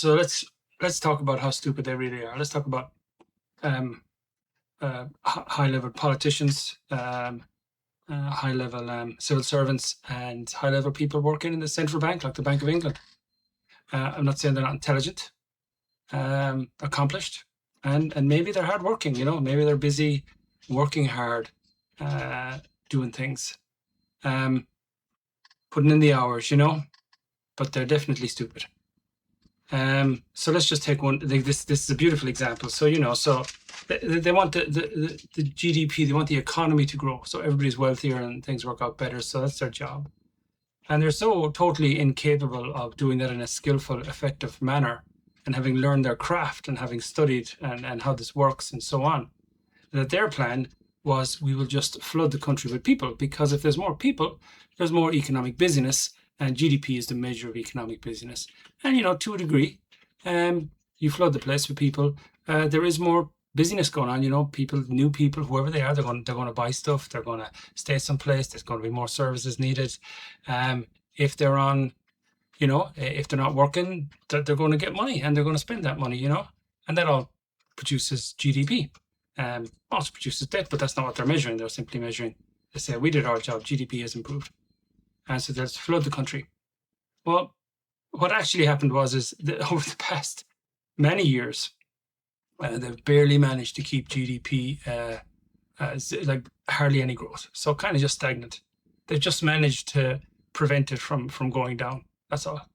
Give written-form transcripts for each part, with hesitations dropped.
So let's talk about how stupid they really are. Let's talk about um, high-level politicians, high-level civil servants, and high-level people working in the central bank, like the Bank of England. I'm not saying they're not intelligent, accomplished, and maybe they're hardworking. Maybe they're busy working hard, doing things, um, putting in the hours. But they're definitely stupid. So let's just take one. This is a beautiful example. So they want the GDP, they want the economy to grow, so everybody's wealthier and things work out better. So that's their job, and they're so totally incapable of doing that in a skillful, effective manner, and having learned their craft and having studied and how this works and so on, that their plan was, we will just flood the country with people, because if there's more people, there's more economic busyness, and GDP is the measure of economic busyness. And to a degree, you flood the place with people, there is more busyness going on. New people, whoever they are, they're going to buy stuff, they're going to stay someplace, there's going to be more services needed. If they're on, if they're not working, they're going to get money, and they're going to spend that money, and that all produces GDP. Also produces debt, but that's not what they're measuring. They're simply measuring, they say, we did our job, GDP has improved. And so let's flood the country. Well, what actually happened was that over the past many years, they've barely managed to keep GDP like hardly any growth. So kind of just stagnant. They've just managed to prevent it from going down. That's all.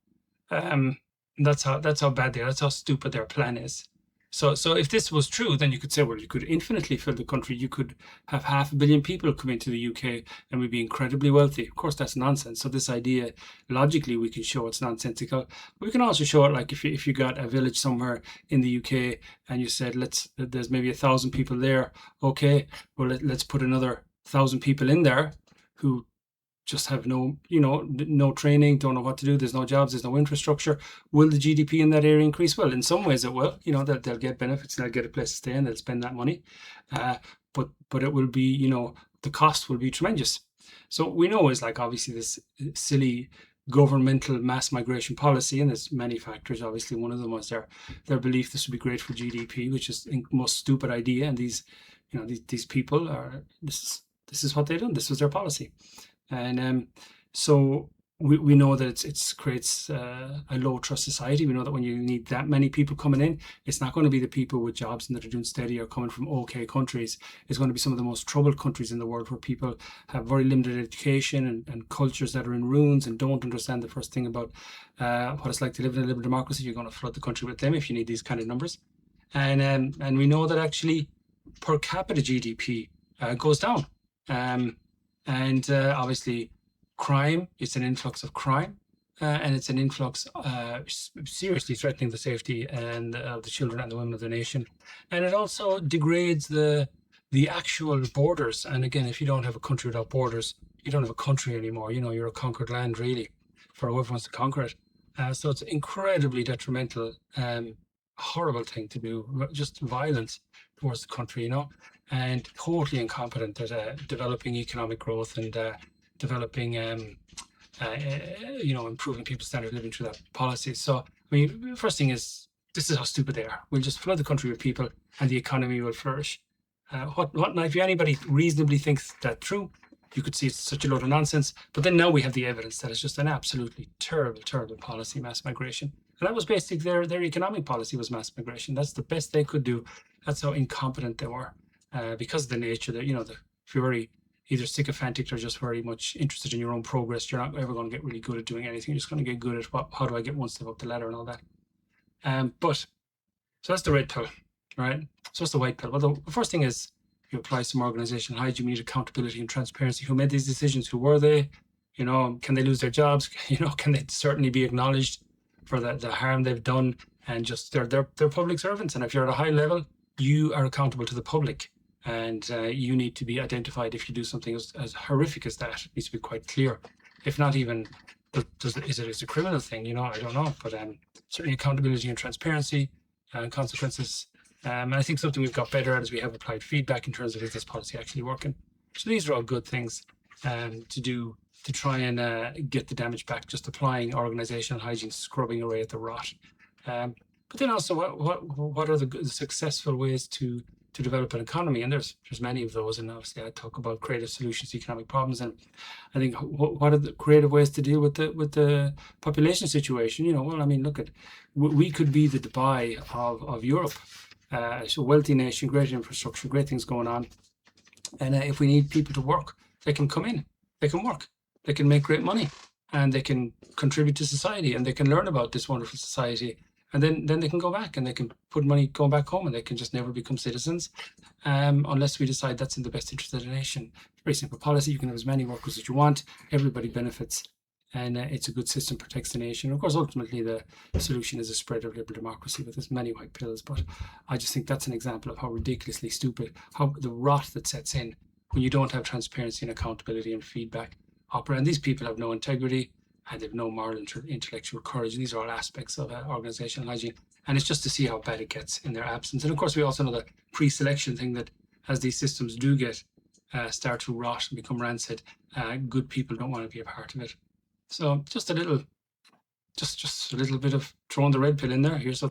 That's how bad they are. That's how stupid their plan is. So if this was true, then you could say, well, you could infinitely fill the country. You could have 500 million people come into the UK and we'd be incredibly wealthy. Of course, that's nonsense. So this idea, logically, we can show it's nonsensical. We can also show it, like if you got a village somewhere in the UK and you said, there's maybe 1,000 people there. Okay, well, let's put another 1,000 people in there who just have no training, don't know what to do. There's no jobs, there's no infrastructure. Will the GDP in that area increase? Well, in some ways it will. They'll get benefits, and they'll get a place to stay, and they'll spend that money. But it will be, the cost will be tremendous. So we know is like obviously this silly governmental mass migration policy, and there's many factors. Obviously, one of them was their belief this would be great for GDP, which is the most stupid idea. And these people are this is what they've done. This was their policy. And so we know that it creates a low trust society. We know that when you need that many people coming in, it's not going to be the people with jobs and that are doing steady or coming from okay countries. It's going to be some of the most troubled countries in the world, where people have very limited education and cultures that are in ruins and don't understand the first thing about what it's like to live in a liberal democracy. You're going to flood the country with them if you need these kind of numbers. And we know that actually per capita GDP goes down. And obviously, crime, it's an influx of crime, and it's an influx seriously threatening the safety and the children and the women of the nation. And it also degrades the actual borders. And again, if you don't have a country without borders, you don't have a country anymore. You're a conquered land, really, for whoever wants to conquer it. So it's incredibly detrimental, horrible thing to do, just violence towards the country, and totally incompetent at developing economic growth and developing, improving people's standard of living through that policy. So, the first thing is, this is how stupid they are. We'll just flood the country with people and the economy will flourish. What now, if anybody reasonably thinks that true, you could see it's such a load of nonsense. But then now we have the evidence that it's just an absolutely terrible, terrible policy, mass migration. And that was basically their economic policy, was mass migration. That's the best they could do. That's how incompetent they were. Because of the nature that, if you're very either sycophantic or just very much interested in your own progress, you're not ever going to get really good at doing anything. You're just going to get good at how do I get one step up the ladder and all that. So that's the red pill, right? So what's the white pill? Well, the first thing is, you apply some organizational hygiene. You need accountability and transparency. Who made these decisions? Who were they? Can they lose their jobs? Can they certainly be acknowledged for the harm they've done? And just they're public servants. And if you're at a high level, you are accountable to the public. And you need to be identified if you do something as horrific as that. It needs to be quite clear. If not even, is it a criminal thing? I don't know. But certainly accountability and transparency and consequences. And I think something we've got better at is we have applied feedback in terms of, is this policy actually working? So these are all good things to do to try and get the damage back, just applying organizational hygiene, scrubbing away at the rot. But then also, what are the successful ways to develop an economy? And there's many of those. And obviously, I talk about creative solutions to economic problems. And I think what are the creative ways to deal with the population situation? Well, I mean, look at we could be the Dubai of Europe. It's a wealthy nation, great infrastructure, great things going on. And if we need people to work, they can come in, they can work, they can make great money, and they can contribute to society, and they can learn about this wonderful society. And then they can go back and they can put money going back home, and they can just never become citizens unless we decide that's in the best interest of the nation. Very simple policy. You can have as many workers as you want. Everybody benefits. And it's a good system, protects the nation. Of course, ultimately, the solution is a spread of liberal democracy with as many white pills. But I just think that's an example of how ridiculously stupid, how the rot that sets in when you don't have transparency and accountability and feedback operate. And these people have no integrity, and they have no moral intellectual courage. And these are all aspects of organizational hygiene. And it's just to see how bad it gets in their absence. And of course, we also know the pre-selection thing, that as these systems do get start to rot and become rancid, good people don't want to be a part of it. So just a little bit of throwing the red pill in there. Here's a